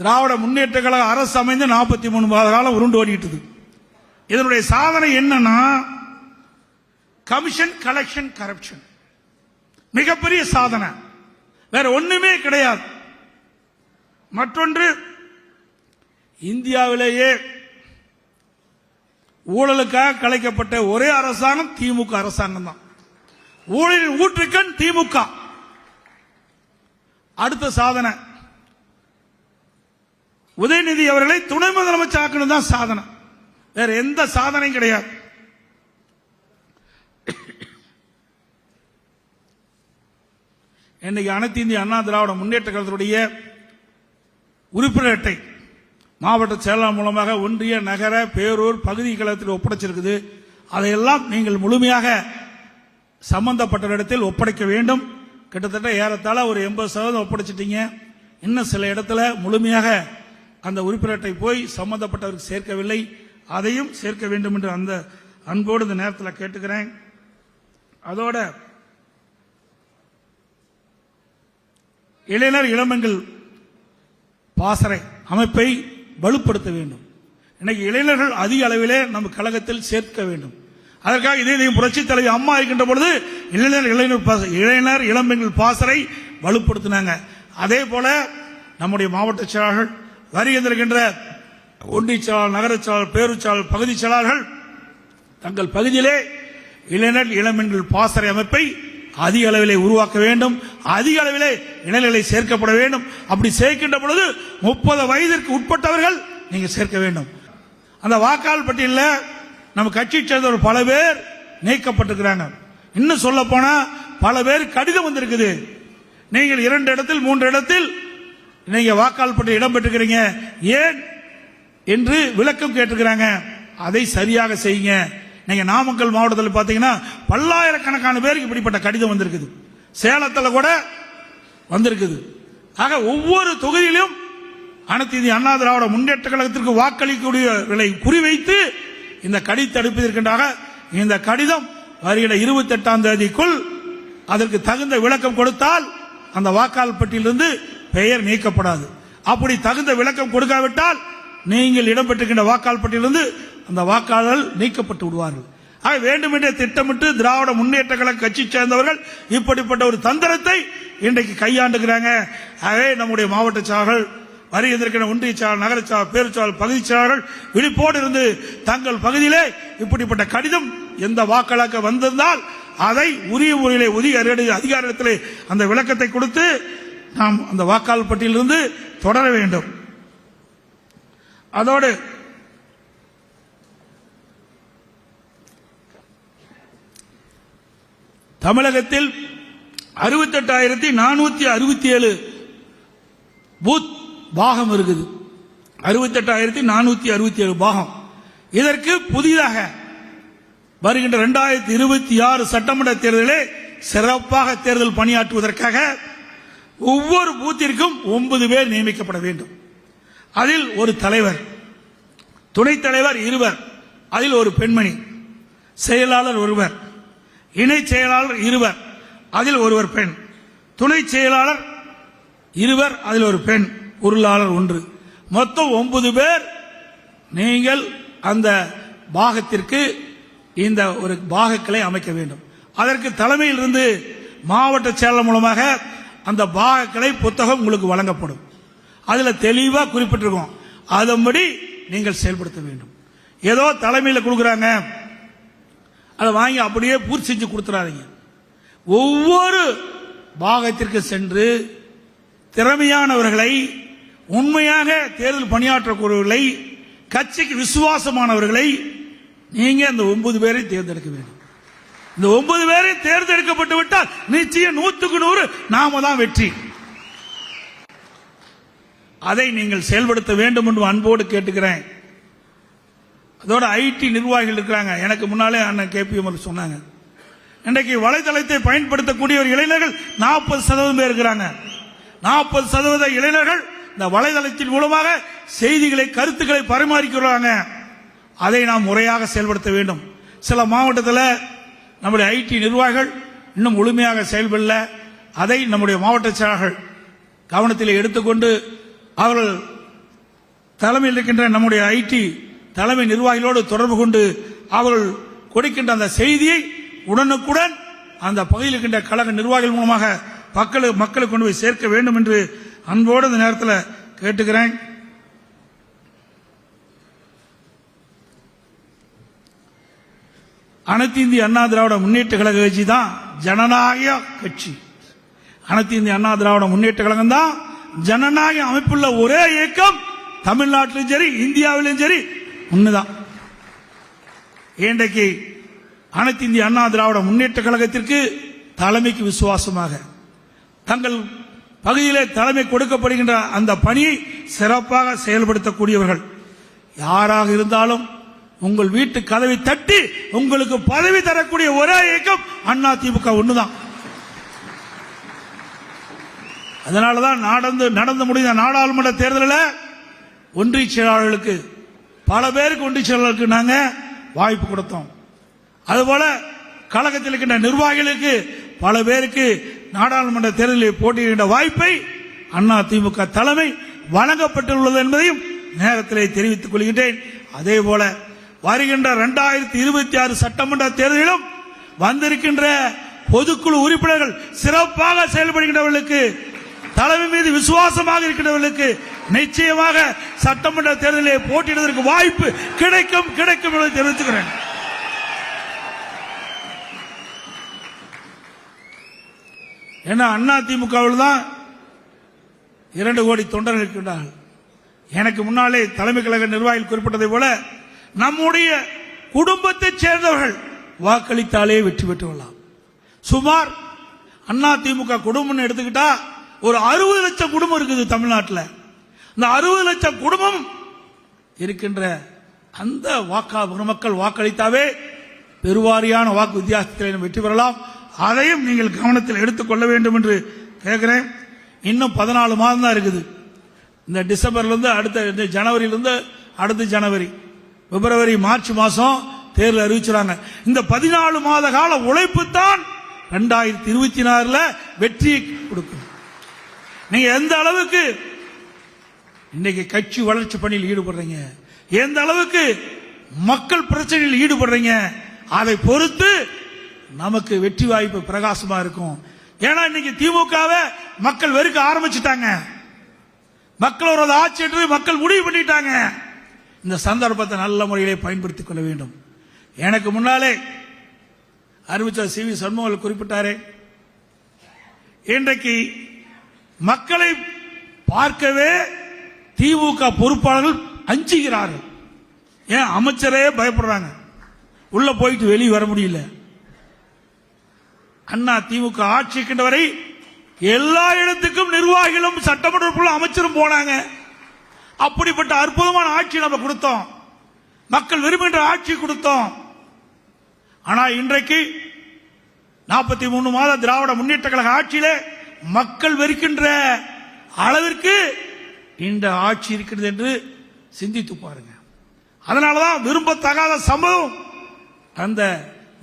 திராவிட முன்னேற்ற கழக அரசு அமைந்து 43 மாத காலம் உருண்டு ஓடிட்டது. இதனுடைய சாதனை என்னன்னா கமிஷன், கலெக்ஷன், கரப்ஷன். மிகப்பெரிய சாதனை, வேற ஒண்ணுமே கிடையாது. மற்றொன்று, இந்தியாவிலேயே ஊழலுக்காக கலைக்கப்பட்ட ஒரே அரசாங்கம் திமுக அரசாங்கம் தான். ஊழலின் ஊற்றுக்கண் திமுக. அடுத்த சாதனை, உதயநிதி அவர்களை துணை முதலமைச்சர் ஆக்கணும் தான் சாதனை, வேற எந்த சாதனையும் கிடையாது. இன்னைக்கு அனைத்து இந்திய அண்ணா திராவிட முன்னேற்ற கழகத்துடைய உறுப்பினர் அட்டை மாவட்ட செயலாளர் மூலமாக ஒன்றிய, நகர, பேரூர், பகுதி கழகத்தில் ஒப்படைச்சிருக்குது. அதையெல்லாம் நீங்கள் முழுமையாக சம்பந்தப்பட்ட இடத்தில் ஒப்படைக்க வேண்டும். கிட்டத்தட்ட ஏறத்தாழ ஒரு 80% ஒப்படைச்சிட்டீங்க. இன்னும் சில இடத்துல முழுமையாக அந்த உறுப்பினர் அட்டை போய் சம்பந்தப்பட்டவருக்கு சேர்க்கவில்லை. அதையும் சேர்க்க வேண்டும் என்று அந்த அன்போடு இந்த நேரத்தில் கேட்டுக்கிறேன். அதோட இளைஞர் இளமங்கள் பாசறை அமைப்பை வலுப்படுத்த வேண்டும். இன்னைக்கு இளைஞர்கள் அதிக அளவிலே நம்ம கழகத்தில் சேர்க்க வேண்டும். அதற்காக இதையும் புரட்சி தலைவி அம்மா இருக்கின்ற பொழுது இளைஞர் இளம்பெண்கள் பாசறை வலுப்படுத்தினாங்க. அதே போல நம்முடைய மாவட்ட செயலாளர்கள், வருகின்ற ஒன்றிய செயலாளர், நகர செயலாளர், பேரூர் செயலாளர், பகுதி செயலாளர்கள் தங்கள் பகுதியிலே இளைஞர் இளம்பெண்கள் பாசறை அமைப்பை அதிக அளவிலே உருவாக்க வேண்டும். அதிக அளவிலே இளைஞர்களை சேர்க்கப்பட வேண்டும். அப்படி சேர்க்கின்ற பொழுது 30 வயதிற்கு உட்பட்டவர்கள் நீங்க சேர்க்க வேண்டும். அந்த வாக்காளர் பட்டியலில் நம்ம கட்சியை சேர்ந்தவர் பல பேர் நீக்கப்பட்டிருக்கிறாங்க. இன்னும் சொல்ல போனா பல பேர் கடிதம் வந்திருக்குது. நீங்கள் 2 இடத்தில் 3 இடத்தில் நீங்க வாக்காளர் பட்டியல் இடம் பெற்றிருக்கிறீங்க, ஏன் என்று விளக்கம் கேட்டிருக்கிறாங்க. அதை சரியாக செய்யுங்க. நீங்க நாமக்கல் மாவட்டத்தில் பாத்தீங்கன்னா பல்லாயிரக்கணக்கான பேருக்கு இப்படிப்பட்ட கடிதம் வந்திருக்குது. சேலத்தில் கூட வந்திருக்குது. ஆக ஒவ்வொரு தொகுதியிலும் அனைத்து இந்திய அண்ணா திராவிட முன்னேற்ற கழகத்திற்கு வாக்களிக்கக்கூடியவர்களை குறிவைத்து இந்த கடிதத்தை அனுப்பியிருக்கின்றாக. இந்த கடிதம் வருகிற 28ஆம் தேதிக்குள் அதற்கு தகுந்த விளக்கம் கொடுத்தால் அந்த வாக்காளர் பட்டியலிருந்து பெயர் நீக்கப்படாது. அப்படி தகுந்த விளக்கம் கொடுக்காவிட்டால் நீங்கள் இடம்பெற்றிருக்கின்ற வாக்காளர் பட்டியலிருந்து அந்த வாக்காளர்கள் நீக்கப்பட்டு விடுவார்கள். ஆக வேண்டுமென்றே திட்டமிட்டு திராவிட முன்னேற்ற கழக கட்சி சேர்ந்தவர்கள் இப்படிப்பட்ட ஒரு தந்திரத்தை இன்றைக்கு கையாண்டுகிறாங்க. ஆகவே நம்முடைய மாவட்ட செயலாளர்கள், வருகின்ற ஒன்றிய செயலாளர், நகர செயலாளர், பேரூர் செயலாளர், பகுதி செயலாளர்கள் விழிப்போடு இருந்து தங்கள் பகுதியிலே இப்படிப்பட்ட கடிதம் எந்த வாக்காளருக்கு வந்திருந்தால் அதை உரிய முறையிலே உரிய அதிகாரத்திலே அந்த விளக்கத்தை கொடுத்து நாம் அந்த வாக்காளர் பட்டியலிருந்து தொடர வேண்டும். அதோடு தமிழகத்தில் 68,467 பூத் பாகம் இருக்குது. 68,467 பாகம். இதற்கு புதிதாக வருகின்ற 2026 சட்டமன்ற தேர்தலிலே சிறப்பாக தேர்தல் பணியாற்றுவதற்காக ஒவ்வொரு பூத்திற்கும் 9 பேர் நியமிக்கப்பட வேண்டும். அதில் ஒரு தலைவர், துணைத் தலைவர் 2, அதில் ஒரு பெண்மணி, செயலாளர் 1, இணை செயலாளர் 2, அதில் ஒருவர் பெண், துணை செயலாளர் 2, அதில் ஒரு பெண், பொருளாளர் 1, மொத்தம் 9 பேர் நீங்கள் அந்த பாகத்திற்கு இந்த ஒரு பாகங்களை அமைக்க வேண்டும். அதற்கு தலைமையில் இருந்து மாவட்ட செயலாளர் மூலமாக அந்த பாகங்களை புத்தகம் உங்களுக்கு வழங்கப்படும். அதில் தெளிவாக குறிப்பிட்டிருக்கோம். அதன்படி நீங்கள் செயல்படுத்த வேண்டும். ஏதோ தலைமையில் கொடுக்குறாங்க, அதை வாங்கி அப்படியே பூர்த்தி செஞ்சு கொடுத்துறாதீங்க. ஒவ்வொரு பாகத்திற்கு சென்று திறமையானவர்களை, உண்மையாக தேர்தல் பணியாற்றக்கூடியவர்களை, கட்சிக்கு விசுவாசமானவர்களை நீங்க அந்த 9 பேரை தேர்ந்தெடுக்க வேண்டும். இந்த 9 பேரை தேர்ந்தெடுக்கப்பட்டு விட்டால் நிச்சயம் 100க்கு 100 நாம தான் வெற்றி. அதை நீங்கள் செயல்படுத்த வேண்டும் என்று அன்போடு கேட்டுக்கிறேன். அதோட ஐடி நிர்வாகிகள் இருக்கிறாங்க. எனக்கு முன்னாலே அண்ணன் KPM சொன்னாங்க, இன்றைக்கு வலைதளத்தை பயன்படுத்தக்கூடிய ஒரு இளைஞர்கள் 40% பேர் இருக்கிறாங்க. 40% இளைஞர்கள் இந்த வலைதளத்தின் மூலமாக செய்திகளை, கருத்துக்களை பரிமாறிக்கிறாங்க. அதை நாம் முறையாக செயல்படுத்த வேண்டும். சில மாவட்டத்தில் நம்முடைய ஐடி நிர்வாகிகள் இன்னும் முழுமையாக செயல்படல. அதை நம்முடைய மாவட்ட செயலாளர்கள் கவனத்தில் எடுத்துக்கொண்டு அவர்கள் தலைமையில் இருக்கின்ற நம்முடைய ஐடி தலைமை நிர்வாகிகளோடு தொடர்பு கொண்டு அவர்கள் கொடுக்கின்ற அந்த செய்தியை உடனுக்குடன் அந்த பகுதியில் இருக்கின்ற கழக நிர்வாகிகள் மூலமாக மக்களுக்கு கொண்டு போய் சேர்க்க வேண்டும் என்று அன்போடு இந்த நேரத்தில் கேட்டுக்கிறேன். அனைத்து இந்திய அண்ணா திராவிட முன்னேற்ற கழக கட்சி தான் ஜனநாயக கட்சி. அனைத்து இந்திய அண்ணா திராவிட முன்னேற்ற கழகம் தான் ஜனநாயக அமைப்புள்ள ஒரே இயக்கம் தமிழ்நாட்டிலும் சரி இந்தியாவிலும் சரி ஒண்ணுதான். இன்றைக்கு அனைத்து இந்திய அண்ணா திராவிட முன்னேற்ற கழகத்திற்கு தலைமைக்கு விசுவாசமாக தங்கள் பகுதியிலே தலைமை கொடுக்கப்படுகின்ற அந்த பணியை சிறப்பாக செயல்படுத்தக்கூடியவர்கள் யாராக இருந்தாலும் உங்கள் வீட்டு கதவை தட்டி உங்களுக்கு பதவி தரக்கூடிய ஒரே இயக்கம் அண்ணா திமுக ஒண்ணுதான். அதனாலதான் நடந்து முடிந்த நாடாளுமன்ற தேர்தலில் ஒன்றிய செயலாளர்களுக்கு பல பேருக்கு ஒன்றிய செயலாளருக்கு நாங்க வாய்ப்பு கொடுத்தோம். அதுபோல கழகத்தில் இருக்கின்ற நிர்வாகிகளுக்கு பல பேருக்கு நாடாளுமன்ற தேர்தலில் போட்டியிட வாய்ப்பை அண்ணா திமுக தலைமை வழங்கப்பட்டுள்ளது என்பதையும் நேரத்திலே தெரிவித்துக் கொள்கின்றேன். அதே போல வருகின்ற 2026 சட்டமன்ற தேர்தலிலும் வந்திருக்கின்ற பொதுக்குழு உறுப்பினர்கள் சிறப்பாக செயல்படுகின்றவர்களுக்கு தலைமை மீது விசுவாசமாக இருக்கின்றவர்களுக்கு நிச்சயமாக சட்டமன்ற தேர்தலில் போட்டியிடுவதற்கு வாய்ப்பு கிடைக்கும் என்பதை தெரிவித்துக்கிறேன். ஏன்னா அண்ணா திமுகவில் தான் 2 கோடி தொண்டர்கள் இருக்கின்றார்கள். எனக்கு முன்னாலே தலைமை கழக நிர்வாகிகள் குறிப்பிட்டதை போல நம்முடைய குடும்பத்தைச் சேர்ந்தவர்கள் வாக்களித்தாலே வெற்றி பெற்றுள்ளலாம். சுமார் அண்ணா திமுக குடும்பம் எடுத்துக்கிட்டா ஒரு 60 லட்சம் குடும்பம் இருக்குது தமிழ்நாட்டில். இந்த 60 லட்சம் குடும்பம் இருக்கின்ற அந்த மக்கள் வாக்களித்தாவே பெருவாரியான வாக்கு வித்தியாசத்தில் வெற்றி பெறலாம். அதையும் நீங்கள் கவனத்தில் எடுத்துக்கொள்ள வேண்டும் என்று கேட்கிறேன். இன்னும் 14 மாதம் தான் இருக்குது. இந்த டிசம்பர்ல இருந்து அடுத்த ஜனவரியிலிருந்து அடுத்த ஜனவரி, பிப்ரவரி, மார்ச் மாசம் தேர்தல் அறிவிச்சாங்க. இந்த 14 மாத கால உழைப்பு தான் 2024 வெற்றியை கொடுக்கும். நீங்க எந்த அளவுக்கு இன்னைக்கு கட்சி வளர்ச்சி பணியில் ஈடுபடுறீங்க, எந்த அளவுக்கு மக்கள் பிரச்சனையில் ஈடுபடுறீங்க, அதை பொறுத்து நமக்கு வெற்றி வாய்ப்பு பிரகாசமா இருக்கும். ஏன்னா இன்னைக்கு திமுகவை மக்கள் வெறுக்க ஆரம்பிச்சுட்டாங்க. மக்களோட ஆட்சி என்று மக்கள் முடிவு பண்ணிட்டாங்க. இந்த சந்தர்ப்பத்தை நல்ல முறையிலே பயன்படுத்திக் கொள்ள வேண்டும். எனக்கு முன்னாலே அறிவிச்சர் சி வி சண்முகம் குறிப்பிட்டாரே, இன்றைக்கு மக்களை பார்க்கவே திமுக பொறுப்பாளர்கள் அஞ்சுகிறார்கள். ஏன் அமைச்சரே பயப்படுறாங்க, உள்ள போயிட்டு வெளியே வர முடியல. அண்ணா திமுக ஆட்சிக்கின்ற வரை எல்லா இடத்துக்கும் நிர்வாகிகளும் சட்டமன்ற அமைச்சரும் போனாங்க. அப்படிப்பட்ட அற்புதமான ஆட்சி நம்ம கொடுத்தோம், மக்கள் விரும்புகின்ற ஆட்சி கொடுத்தோம். ஆனா இன்றைக்கு 43 மாத திராவிட முன்னேற்ற கழக ஆட்சியிலே மக்கள் வெறுக்கின்ற அளவிற்கு இந்த ஆட்சி இருக்கிறது என்று சிந்தித்து பாருங்க. அதனாலதான் விரும்பத்தகாத சம்பவம், அந்த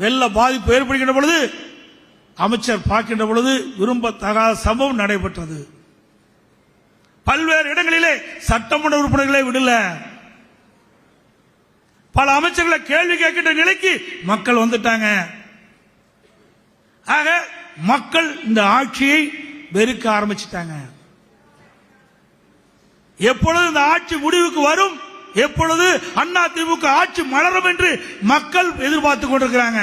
வெள்ள பாதிப்பு ஏற்படுகின்ற பொழுது அமைச்சர் பார்க்கின்ற பொழுது விரும்பத்தகாத சம்பவம் நடைபெற்றது. பல்வேறு இடங்களிலே சட்டமன்ற உறுப்பினர்களை விடல, பல அமைச்சர்களை கேள்வி கேட்கின்ற நிலைக்கு மக்கள் வந்துட்டாங்க. ஆக மக்கள் இந்த ஆட்சியை வெறுக்க ஆரம்பிச்சிட்டாங்க. எப்பொழுது இந்த ஆட்சி முடிவுக்கு வரும், எப்பொழுது அண்ணா திமுக ஆட்சி மலரும் என்று மக்கள் எதிர்பார்த்துக் கொண்டிருக்கிறாங்க.